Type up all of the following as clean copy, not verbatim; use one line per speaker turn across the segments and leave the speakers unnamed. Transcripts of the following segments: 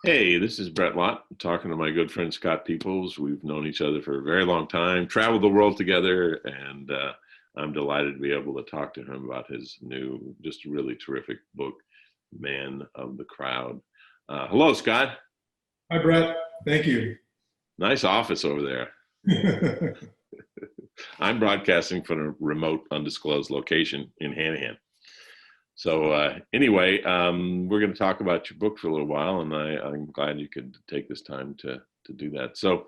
Hey, this is Bret Lott talking to my good friend Scott Peeples. We've known each other for a very long time, traveled the world together, and I'm delighted to be able to talk to him about his new, just really terrific book, Man of the Crowd. Hello, Scott.
Hi, Brett. Thank you.
Nice office over there. I'm broadcasting from a remote, undisclosed location in Hanahan. So anyway, we're going to talk about your book for a little while, and I'm glad you could take this time to do that. So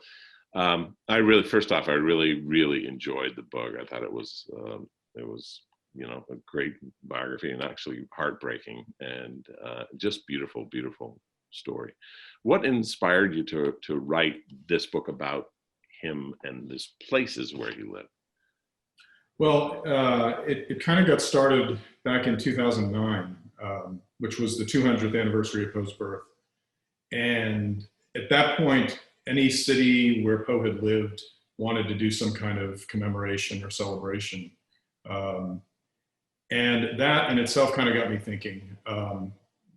first off, I really enjoyed the book. I thought it was a great biography and actually heartbreaking and just beautiful story. What inspired you to write this book about him and these places where he lived?
Well, it kind of got started back in 2009, which was the 200th anniversary of Poe's birth. And at that point, any city where Poe had lived wanted to do some kind of commemoration or celebration. Um, and that in itself kind of got me thinking.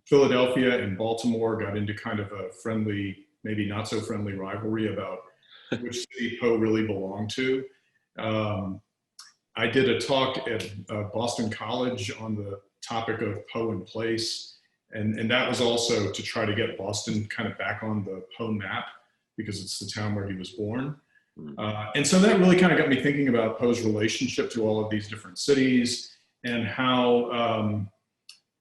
Philadelphia and Baltimore got into kind of a friendly, maybe not so friendly rivalry about which city Poe really belonged to. Um, I did a talk at Boston College on the topic of Poe and place, and that was also to try to get Boston kind of back on the Poe map because it's the town where he was born. And so that really kind of got me thinking about Poe's relationship to all of these different cities and how,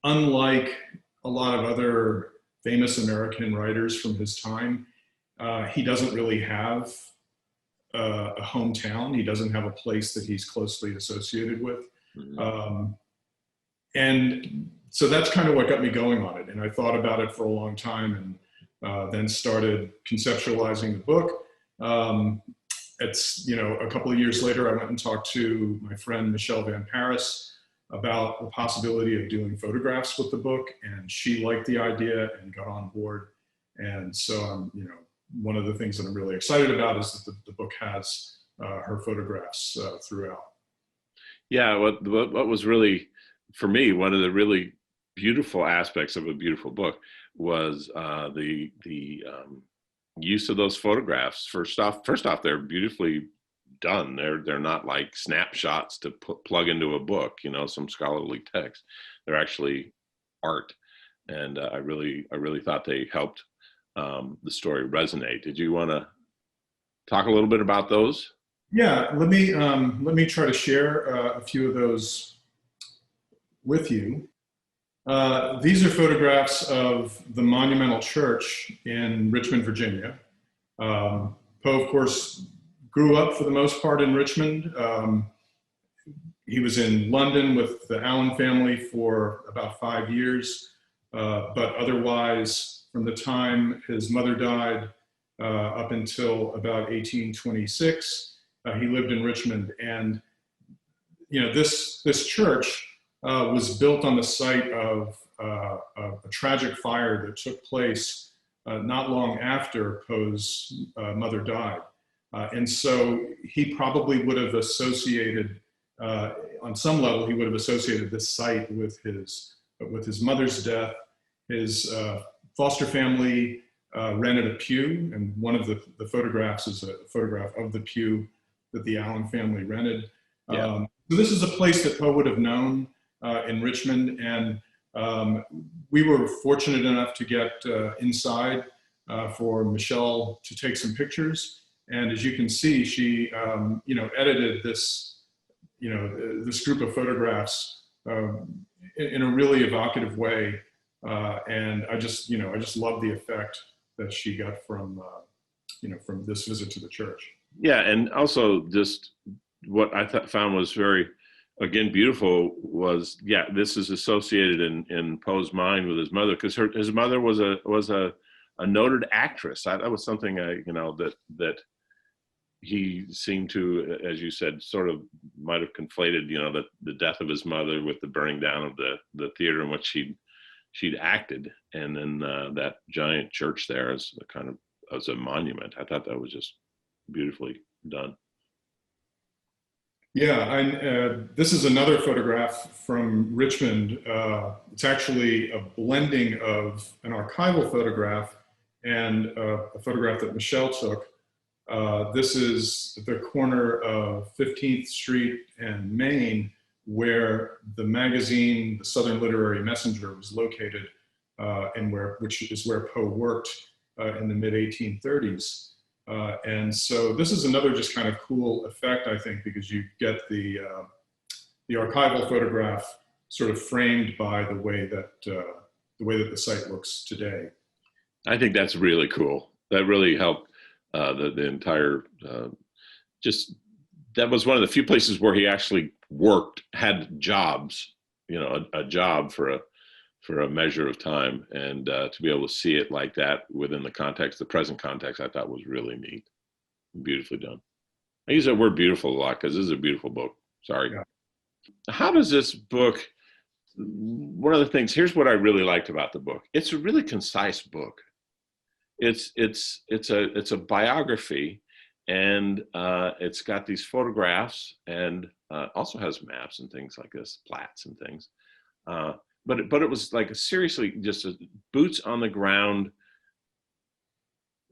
unlike a lot of other famous American writers from his time, he doesn't really have a hometown. He doesn't have a place that he's closely associated with.
Mhm.
And so that's kind of what got me going on it. And I thought about it for a long time and then started conceptualizing the book. A couple of years later, I went and talked to my friend Michelle Van Paris about the possibility of doing photographs with the book. And she liked the idea and got on board. And so one of the things that I'm really excited about is that the book has her photographs throughout.
Yeah, what was really, for me, one of the really beautiful aspects of a beautiful book was the use of those photographs. First off, they're beautifully done. They're not like snapshots to plug into a book, some scholarly text. They're actually art, and I really thought they helped the story resonate. Did you want to talk a little bit about those?
Yeah, let me try to share a few of those with you. These are photographs of the Monumental Church in Richmond, Virginia. Poe, of course, grew up for the most part in Richmond. He was in London with the Allan family for about 5 years, but otherwise, from the time his mother died up until about 1826, he lived in Richmond. And this church was built on the site of a tragic fire that took place not long after Poe's mother died. And so he probably would have associated, on some level, he would have associated this site with his mother's death. His foster family rented a pew, and one of the photographs is a photograph of the pew that the Allan family rented.
Yeah.
So this is a place that Poe would have known in Richmond, and we were fortunate enough to get inside for Michelle to take some pictures. And as you can see, she edited this group of photographs in a really evocative way, and I just love the effect that she got from this visit to the church.
Yeah, and also just what I found was very, again, beautiful was, yeah, this is associated in Poe's mind with his mother, because his mother was a noted actress. That was something that he seemed to, as you said, sort of might have conflated, the death of his mother with the burning down of the theater in which she'd acted, and then that giant church there as a monument. I thought that was just beautifully done.
Yeah, this is another photograph from Richmond. It's actually a blending of an archival photograph and a photograph that Michelle took. This is the corner of 15th Street and Main, where the magazine, the Southern Literary Messenger, was located, and which is where Poe worked in the mid-1830s. And so this is another just kind of cool effect, I think, because you get the archival photograph sort of framed by the way that the site looks today.
I think that's really cool. That really helped the entire, just, that was one of the few places where he actually worked, had jobs, you know, a job for a measure of time, and to be able to see it like that within the context, the present context, I thought was really neat, beautifully done. I use that word beautiful a lot because this is a beautiful book. Sorry.
Yeah. How
does this book, one of the things, here's what I really liked about the book. It's a really concise book. It's a biography, and it's got these photographs, and also has maps and things like this, plats and things. But it was like seriously just a boots on the ground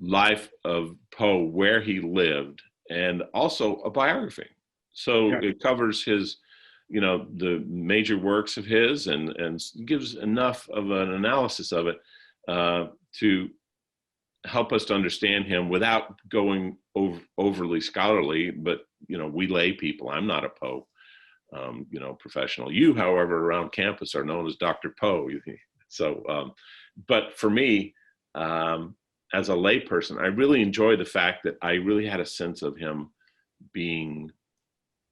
life of Poe, where he lived, and also a biography. So yeah. It covers his, you know, the major works of his, and gives enough of an analysis of it to help us to understand him without going overly scholarly. But, you know, we lay people, I'm not a Poe, you know, professional. You, however, around campus are known as Dr. Poe. So, but for me, as a lay person, I really enjoy the fact that I really had a sense of him being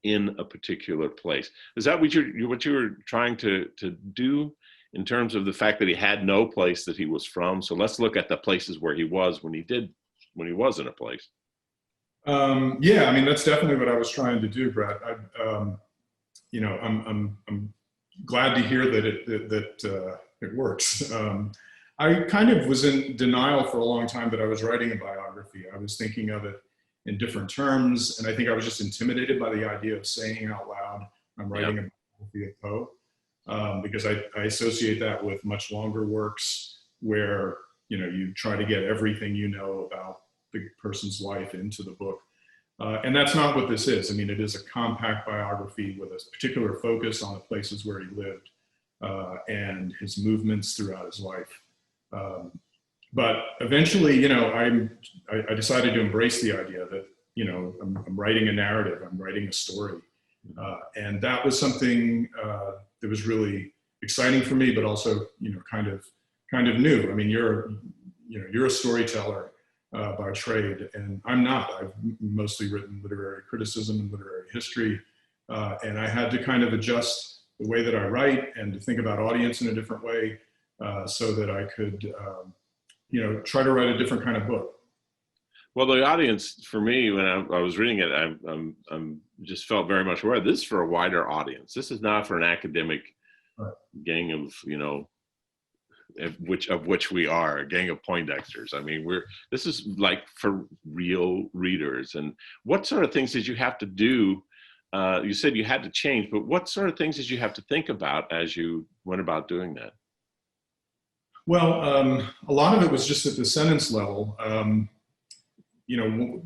in a particular place. Is that what you were trying to do in terms of the fact that he had no place that he was from? So let's look at the places where he was when he was in a place.
Yeah, I mean, that's definitely what I was trying to do, Bret. You know, I'm glad to hear that it works. I kind of was in denial for a long time that I was writing a biography. I was thinking of it in different terms, and I think I was just intimidated by the idea of saying out loud, I'm writing a biography of Poe, because I associate that with much longer works where, you know, you try to get everything you know about the person's life into the book. And that's not what this is. I mean, it is a compact biography with a particular focus on the places where he lived and his movements throughout his life. But eventually, you know, I decided to embrace the idea that, you know, I'm writing a narrative, I'm writing a story. And that was something that was really exciting for me, but also, you know, kind of new. I mean, you're a storyteller by trade, and I'm not. I've mostly written literary criticism and literary history, and I had to kind of adjust the way that I write and to think about audience in a different way, so that I could, you know, try to write a different kind of book.
Well, the audience for me, when I was reading it, I'm just felt very much aware this is for a wider audience. This is not for an academic gang of, you know, of which we are, a gang of Poindexters. I mean, this is like for real readers. And what sort of things did you have to do? You said you had to change, but what sort of things did you have to think about as you went about doing that?
Well, a lot of it was just at the sentence level. You know,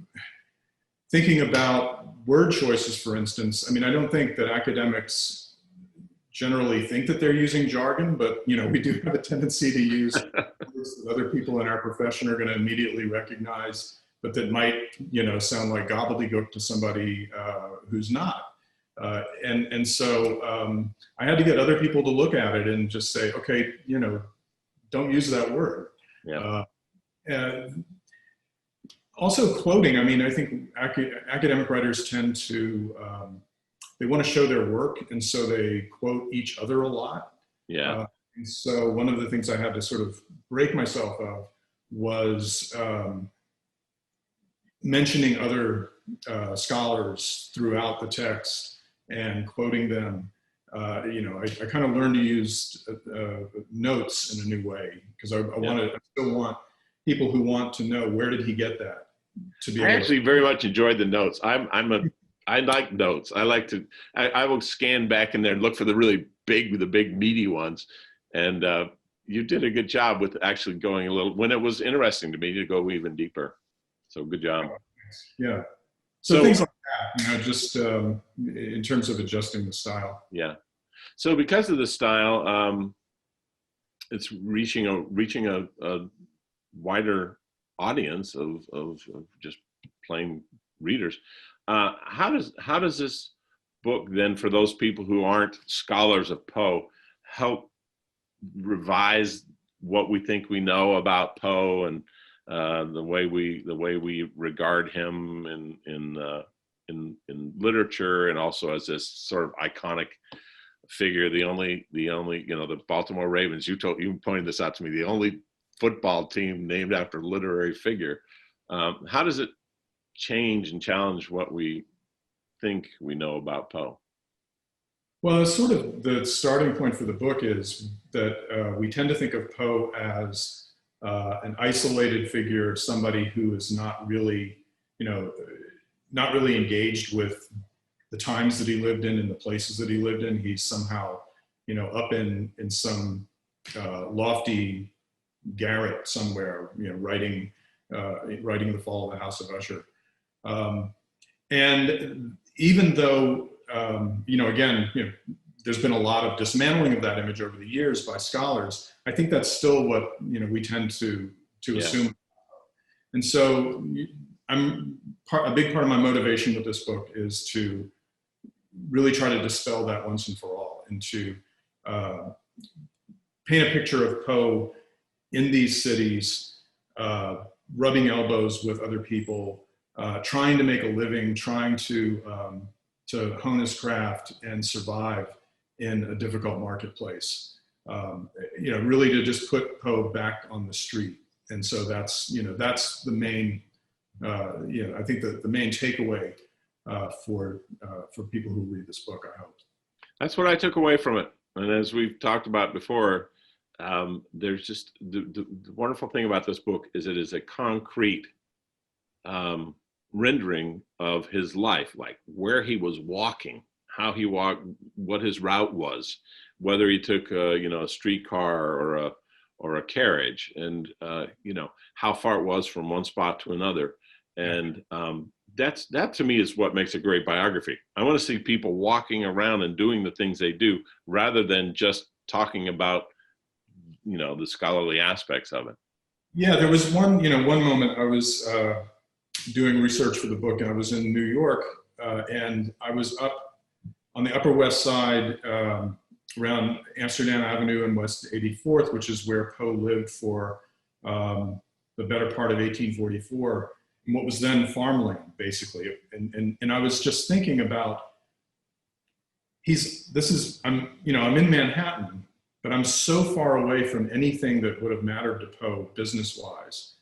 thinking about word choices, for instance. I mean, I don't think that academics generally think that they're using jargon, but, you know, we do have a tendency to use words that other people in our profession are going to immediately recognize, but that might, you know, sound like gobbledygook to somebody who's not. And so I had to get other people to look at it and just say, okay, you know, don't use that word.
Yeah.
Also quoting, I mean, I think academic writers tend to, they want to show their work, and so they quote each other a lot.
Yeah.
And so one of the things I had to sort of break myself of was mentioning other scholars throughout the text and quoting them. You know, I kind of learned to use notes in a new way, because I still want people who want to know, where did he get that? To be
I actually very much enjoyed the notes. I like notes. I will scan back in there and look for the really big, the big meaty ones. And you did a good job with actually going a little, when it was interesting to me to go even deeper. So good job.
Yeah. So things like that, just in terms of adjusting the style.
Yeah. So because of the style, it's reaching a wider audience of just plain readers. How does this book then, for those people who aren't scholars of Poe, help revise what we think we know about Poe and the way we regard him in literature, and also as this sort of iconic figure, the only the Baltimore Ravens, you pointed this out to me, the only football team named after a literary figure. How does it change and challenge what we think we know about Poe?
Well, sort of the starting point for the book is that we tend to think of Poe as an isolated figure, somebody who is not really engaged with the times that he lived in and the places that he lived in. He's somehow, up in some lofty garret somewhere, writing The Fall of the House of Usher. And even though, there's been a lot of dismantling of that image over the years by scholars, I think that's still what, we tend to assume. And so a big part of my motivation with this book is to really try to dispel that once and for all, and to paint a picture of Poe in these cities, rubbing elbows with other people, trying to make a living, trying to hone his craft and survive in a difficult marketplace. Really to just put Poe back on the street. And so that's the main, I think the main takeaway for people who read this book, I hope. That's
what I took away from it. And as we've talked about before, there's just the wonderful thing about this book is it is a concrete rendering of his life, like where he was walking, how he walked, what his route was, whether he took a streetcar or a carriage, and how far it was from one spot to another. And that to me is what makes a great biography. I want to see people walking around and doing the things they do, rather than just talking about the scholarly aspects of it.
Yeah, there was one moment I was doing research for the book, and I was in New York, and I was up on the Upper West Side, around Amsterdam Avenue and West 84th, which is where Poe lived for the better part of 1844, in what was then farmland, basically. And I was just thinking about, I'm in Manhattan, but I'm so far away from anything that would have mattered to Poe business-wise.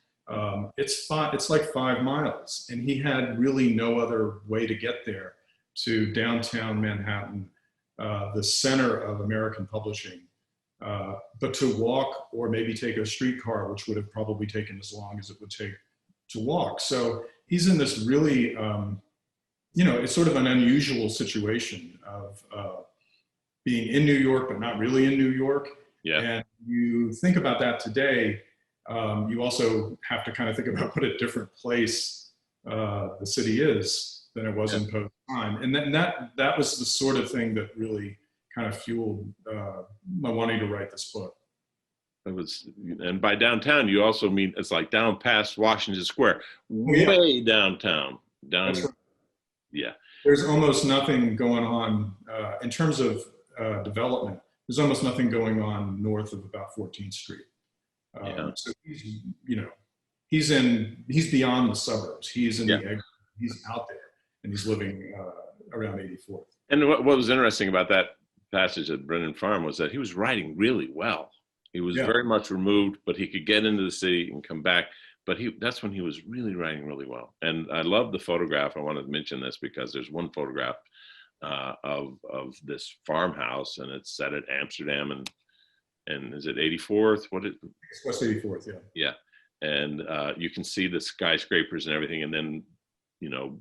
It's like 5 miles, and he had really no other way to get there to downtown Manhattan, the center of American publishing, but to walk or maybe take a streetcar, which would have probably taken as long as it would take to walk. So he's in this really, it's sort of an unusual situation of being in New York, but not really in New York.
Yeah.
And you think about that today, you also have to kind of think about what a different place the city is than it was in Poe's time. And that was the sort of thing that really kind of fueled my wanting to write this book.
And by downtown, you also mean it's like down past Washington Square, way downtown.
That's right.
Yeah.
There's almost nothing going on in terms of development. There's almost nothing going on north of about 14th Street. So he's beyond the suburbs. He's in he's out there, and he's living around 84th.
And what was interesting about that passage at Brennan Farm was that he was writing really well. He was very much removed, but he could get into the city and come back. But that's when he was really writing really well. And I love the photograph. I wanted to mention this because there's one photograph of this farmhouse, and it's set at Amsterdam and is it 84th?
It's West 84th, yeah.
Yeah, and you can see the skyscrapers and everything, and then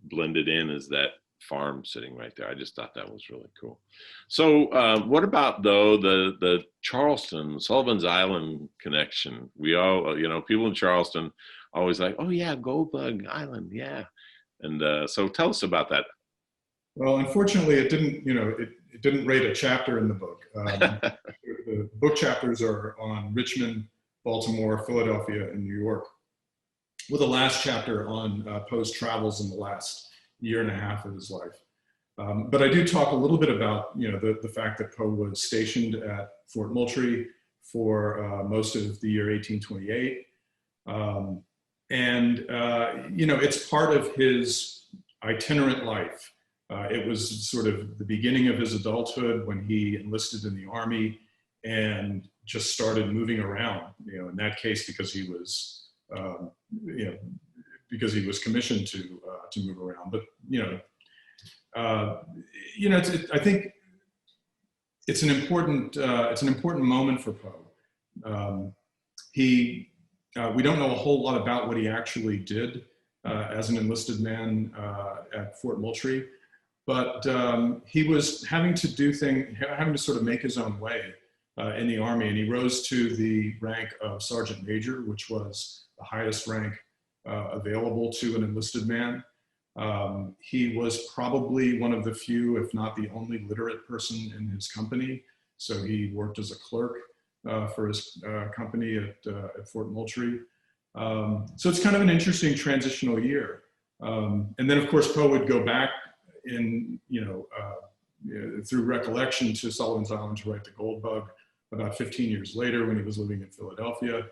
blended in is that farm sitting right there. I just thought that was really cool. So what about though the Charleston, Sullivan's Island connection? We all, people in Charleston always like, oh yeah, Goldbug Island, yeah. And so tell us about that.
Well, unfortunately, it didn't, it didn't rate a chapter in the book. The book chapters are on Richmond, Baltimore, Philadelphia, and New York, with the last chapter on Poe's travels in the last year and a half of his life. But I do talk a little bit about, the fact that Poe was stationed at Fort Moultrie for most of the year 1828. It's part of his itinerant life. It was sort of the beginning of his adulthood when he enlisted in the Army and just started moving around, in that case, because he was, commissioned to move around. But, I think it's an important moment for Poe. We don't know a whole lot about what he actually did as an enlisted man at Fort Moultrie, but he was having to sort of make his own way in the Army, and he rose to the rank of Sergeant Major, which was the highest rank available to an enlisted man. He was probably one of the few, if not the only, literate person in his company. So he worked as a clerk for his company at Fort Moultrie. So it's kind of an interesting transitional year. And then, of course, Poe would go back through recollection to Sullivan's Island to write The Goldbug about 15 years later when he was living in Philadelphia.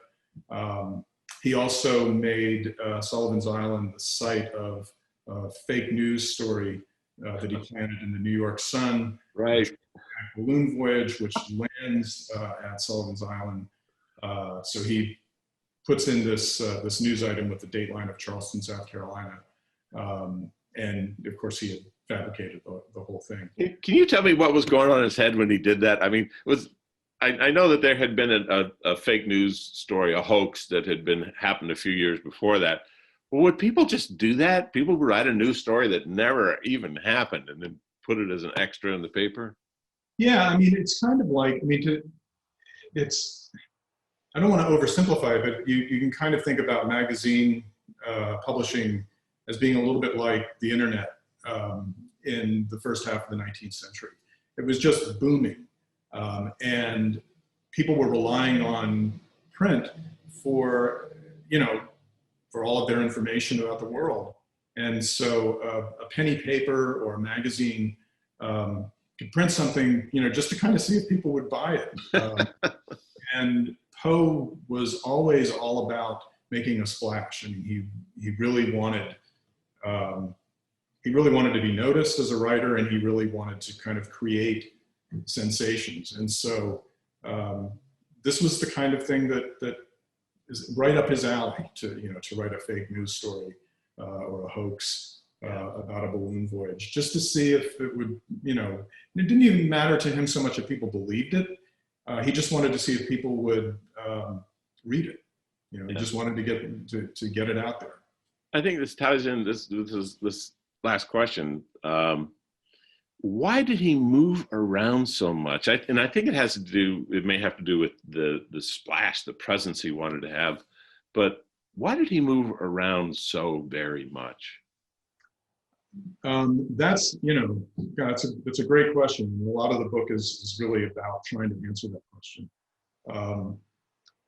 He also made Sullivan's Island the site of a fake news story that he planted in the New York Sun.
Right.
Balloon voyage, which lands at Sullivan's Island. So he puts in this news item with the dateline of Charleston, South Carolina. And of course, he had fabricated the whole thing.
Can you tell me what was going on in his head when he did that? I mean, I know that there had been a fake news story, a hoax that had happened a few years before that. Well, would people just do that? People would write a news story that never even happened and then put it as an extra in the paper?
Yeah, I mean, it's kind of like, I don't want to oversimplify it, but you can kind of think about magazine publishing as being a little bit like the internet in the first half of the 19th century. It was just booming. And people were relying on print for all of their information about the world. And so a penny paper or a magazine could print something, just to kind of see if people would buy it. And Poe was always all about making a splash. I mean, he really wanted to be noticed as a writer, and he really wanted to kind of create sensations. And so this was the kind of thing that is right up his alley to write a fake news story or a hoax about a balloon voyage, just to see if it would, it didn't even matter to him so much if people believed it. He just wanted to see if people would read it. He just wanted to get it out there.
I think this ties in this last question. Why did he move around so much? And I think it may have to do with the splash, the presence he wanted to have, but why did he move around so very much?
That's a great question. A lot of the book is really about trying to answer that question.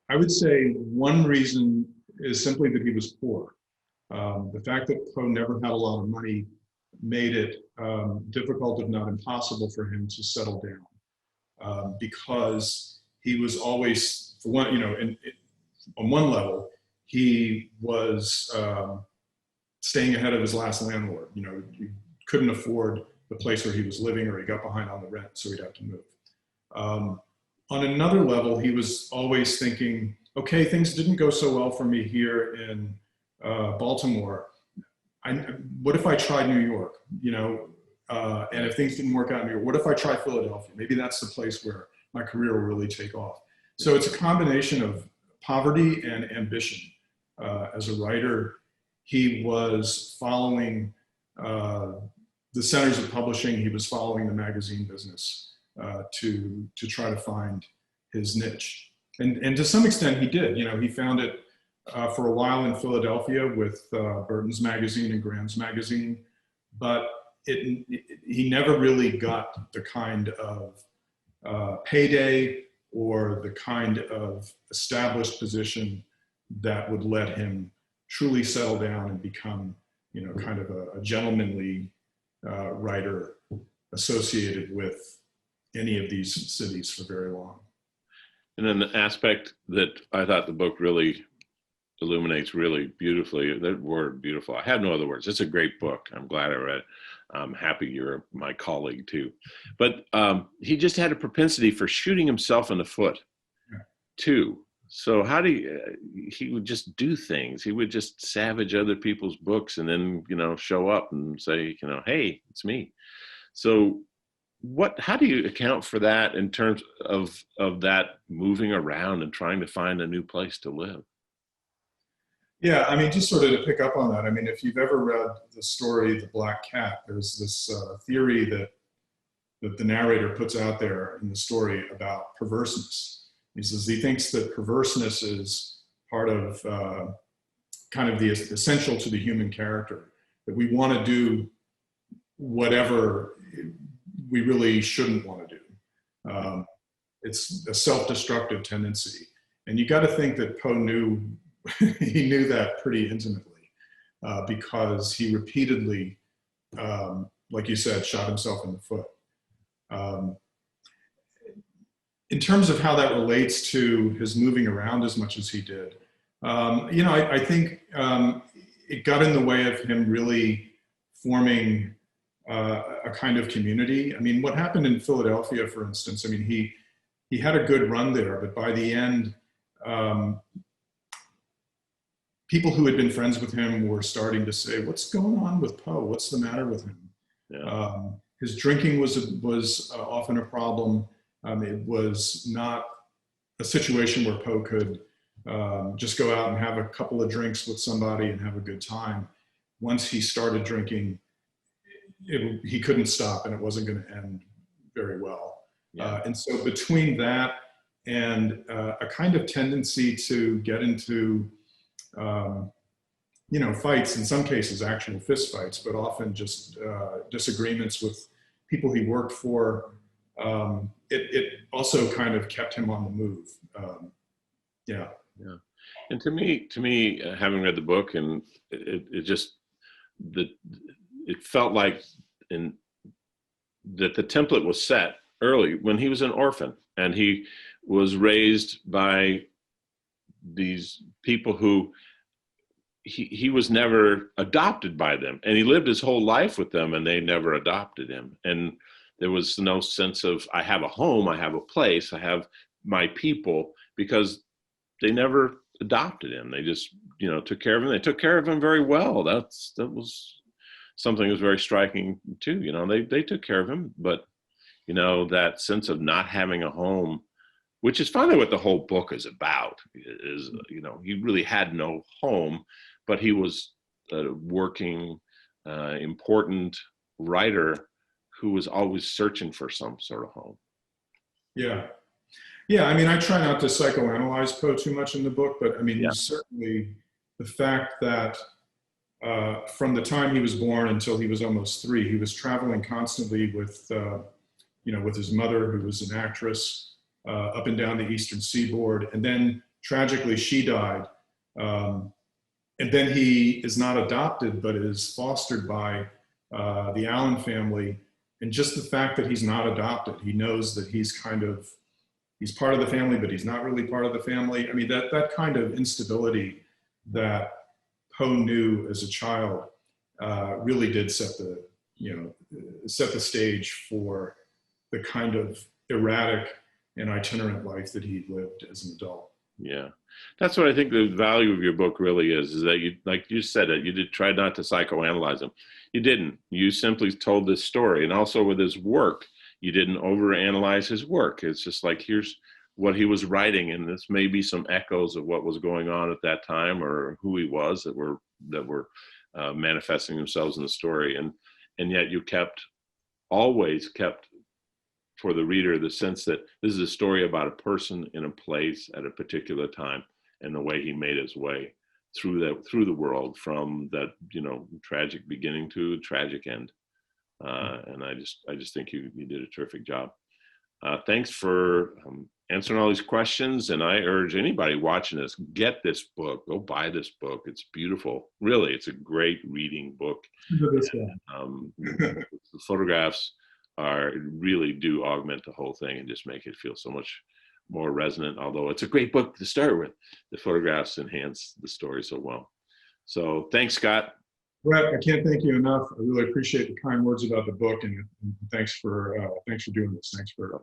I would say one reason is simply that he was poor. The fact that Poe never had a lot of money made it difficult, if not impossible, for him to settle down, because he was always, for one, on one level, he was staying ahead of his last landlord. He couldn't afford the place where he was living, or he got behind on the rent, so he'd have to move. On another level, he was always thinking, okay, things didn't go so well for me here in Baltimore. What if I tried New York? And if things didn't work out in New York, what if I try Philadelphia? Maybe that's the place where my career will really take off. So it's a combination of poverty and ambition. As a writer, he was following the centers of publishing, he was following the magazine business to try to find his niche. And to some extent he did. You know, he found it for a while in Philadelphia with Burton's Magazine and Graham's Magazine, but he never really got the kind of payday or the kind of established position that would let him truly settle down and become, you know, kind of a gentlemanly writer associated with any of these cities for very long.
And then the aspect that I thought the book really illuminates really beautifully, that word beautiful, I have no other words. It's a great book. I'm glad I read it. I'm happy you're my colleague too. But he just had a propensity for shooting himself in the foot too. So how do you, he would just do things. He would just savage other people's books and then, you know, show up and say, you know, hey, it's me. So how do you account for that in terms of that moving around and trying to find a new place to live?
Yeah, I mean, just sort of to pick up on that, I mean, if you've ever read the story, The Black Cat, there's this theory that the narrator puts out there in the story about perverseness. He says he thinks that perverseness is part of kind of the essential to the human character, that we want to do whatever we really shouldn't want to do. It's a self-destructive tendency. And you got to think that Poe knew, he knew that pretty intimately because he repeatedly, like you said, shot himself in the foot. In terms of how that relates to his moving around as much as he did, you know, I think it got in the way of him really forming a kind of community. I mean, what happened in Philadelphia, for instance, I mean, he had a good run there, but by the end, people who had been friends with him were starting to say, what's going on with Poe? What's the matter with him? Yeah. His drinking was often a problem. It was not a situation where Poe could just go out and have a couple of drinks with somebody and have a good time. Once he started drinking, he couldn't stop, and it wasn't going to end very well. Yeah. And so between that and a kind of tendency to get into, you know, fights, in some cases actual fist fights, but often just disagreements with people he worked for, it also kind of kept him on the move. Yeah.
Yeah. And to me, having read the book, and it just, it felt like that the template was set early when he was an orphan, and he was raised by these people who he was never adopted by them, and he lived his whole life with them, and they never adopted him. And there was no sense of, I have a home, I have a place, I have my people, because they never adopted him. They just, you know, took care of him. They took care of him very well. That was something that was very striking too. You know, they took care of him, but, you know, that sense of not having a home, which is finally what the whole book is about, is, you know, he really had no home, but he was a working, important writer who was always searching for some sort of home.
Yeah. Yeah, I mean, I try not to psychoanalyze Poe too much in the book, but I mean,
yeah.
Certainly the fact that from the time he was born until he was almost 3, he was traveling constantly with, you know, with his mother, who was an actress, up and down the Eastern Seaboard. And then tragically she died. And then he is not adopted, but is fostered by the Allan family. And just the fact that he's not adopted, he knows that he's part of the family, but he's not really part of the family. I mean, that kind of instability that Poe knew as a child really did set the stage for the kind of erratic and itinerant life that he lived as an adult.
Yeah, that's what I think the value of your book really is that you, like you said, that you did try not to psychoanalyze him. You didn't. You simply told this story, and also with his work, you didn't overanalyze his work. It's just like, here's what he was writing, and this may be some echoes of what was going on at that time or who he was that were manifesting themselves in the story. and yet you always kept for the reader the sense that this is a story about a person in a place at a particular time, and the way he made his way through the world, from that, you know, tragic beginning to tragic end. And I just think you did a terrific job. Thanks for answering all these questions. And I urge anybody watching this, get this book, go buy this book. It's beautiful. Really, it's a great reading book. And, the photographs really do augment the whole thing and just make it feel so much more resonant. Although it's a great book to start with, the photographs enhance the story so well. So thanks, Scott.
Bret, I can't thank you enough. I really appreciate the kind words about the book, and thanks for doing this. Thanks for